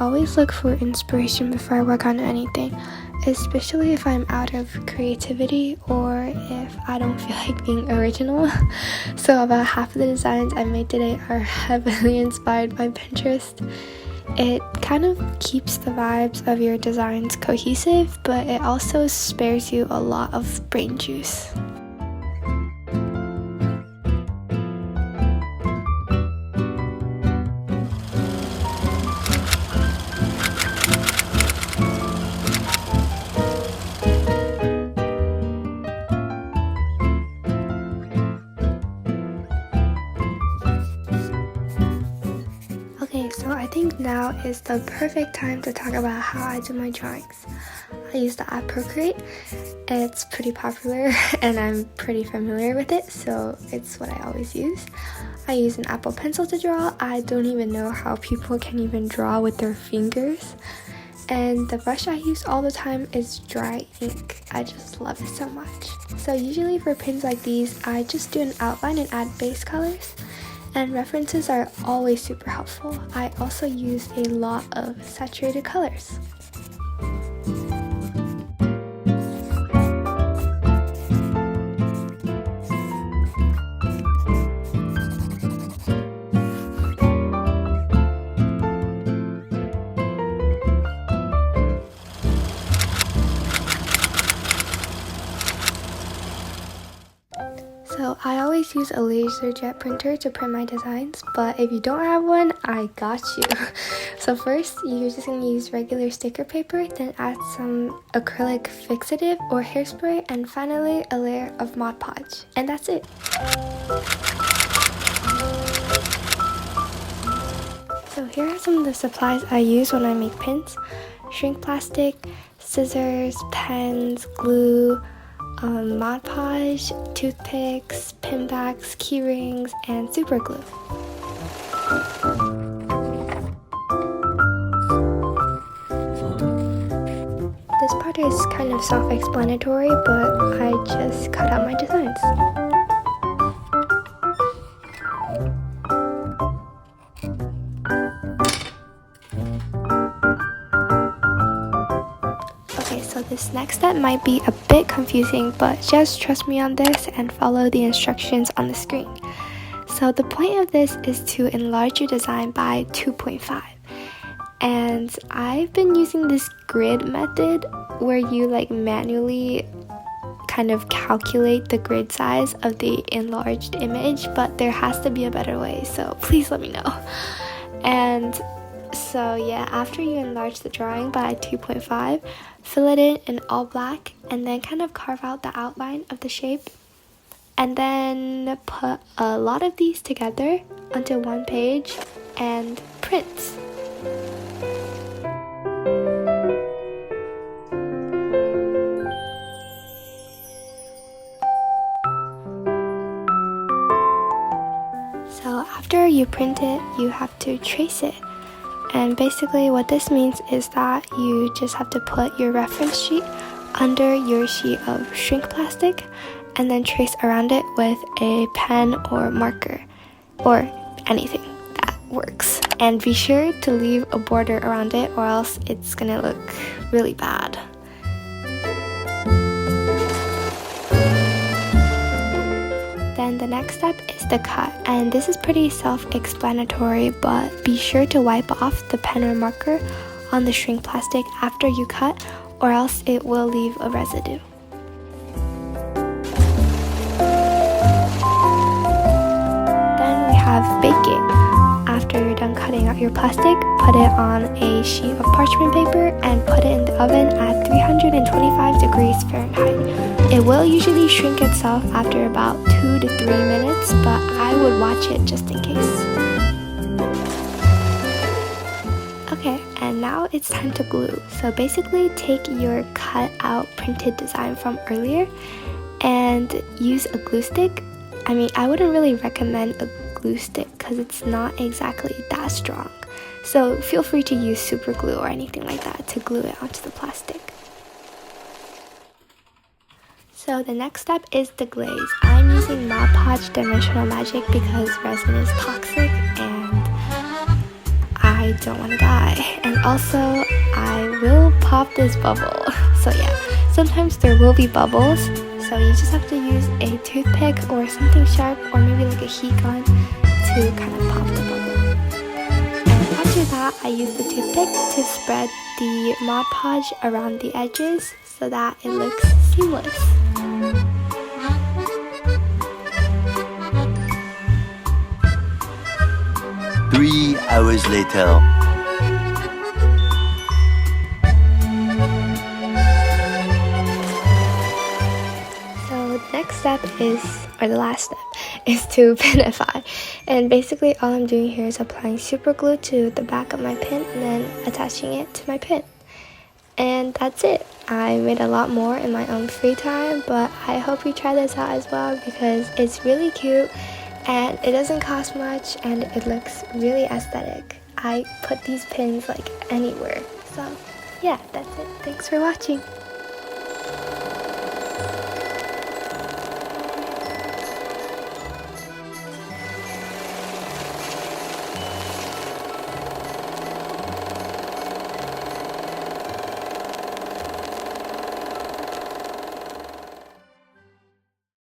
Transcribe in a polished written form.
always look for inspiration before I work on anything, especially if I'm out of creativity or if I don't feel like being original. So about half of the designs I made today are heavily inspired by Pinterest. It kind of keeps the vibes of your designs cohesive, but it also spares you a lot of brain juice. So I think now is the perfect time to talk about how I do my drawings. I use the app Procreate. It's pretty popular and I'm pretty familiar with it, so it's what I always use. I use an Apple Pencil to draw. I don't even know how people can even draw with their fingers. And the brush I use all the time is dry ink. I just love it so much. So usually for pins like these, I just do an outline and add base colors. And references are always super helpful. I also use a lot of saturated colors. So I always use a Laserjet printer to print my designs, but if you don't have one, I got you. So first, you're just going to use regular sticker paper, then add some acrylic fixative or hairspray, and finally a layer of Mod Podge. And that's it. So here are some of the supplies I use when I make pins. Shrink plastic, scissors, pens, glue, Mod Podge, Toothpicks, Pinbacks, Keyrings, and superglue. This part is kind of self-explanatory, but I just cut out my designs. So this next step might be a bit confusing, but just trust me on this and follow the instructions on the screen. So the point of this is to enlarge your design by 2.5. And I've been using this grid method where you manually kind of calculate the grid size of the enlarged image, but there has to be a better way, so please let me know. And so yeah, after you enlarge the drawing by 2.5, fill it in all black and then kind of carve out the outline of the shape. And then put a lot of these together onto one page and print. So after you print it, you have to trace it. And basically what this means is that you just have to put your reference sheet under your sheet of shrink plastic and then trace around it with a pen or marker or anything that works. And be sure to leave a border around it or else it's gonna look really bad. Then the next step is the cut, and this is pretty self-explanatory, but be sure to wipe off the pen or marker on the shrink plastic after you cut or else it will leave a residue. Then we have baking. After you're done cutting out your plastic, put it on a sheet of parchment paper and put it in the oven at 325 degrees Fahrenheit. It will usually shrink itself after about 2 to 3 minutes, but I would watch it just in case. Okay, and now it's time to glue. So basically take your cut out printed design from earlier and use a glue stick. I mean, I wouldn't really recommend a glue stick because it's not exactly that strong. So feel free to use super glue or anything like that to glue it onto the plastic. So the next step is the glaze. I'm using Podge Dimensional Magic because resin is toxic and I don't want to die. And also, I will pop this bubble. So yeah, sometimes there will be bubbles, so you just have to use a toothpick or something sharp, or maybe like a heat gun to kind of pop the bubble. And after that, I use the toothpick to spread the Mod Podge around the edges so that it looks seamless. Three hours later. So next step is, or the last step, is to pinify. And basically all I'm doing here is applying super glue to the back of my pin and then attaching it to my pin. And that's it. I made a lot more in my own free time, but I hope you try this out as well because it's really cute and it doesn't cost much and it looks really aesthetic. I put these pins like anywhere. So yeah, that's it. Thanks for watching.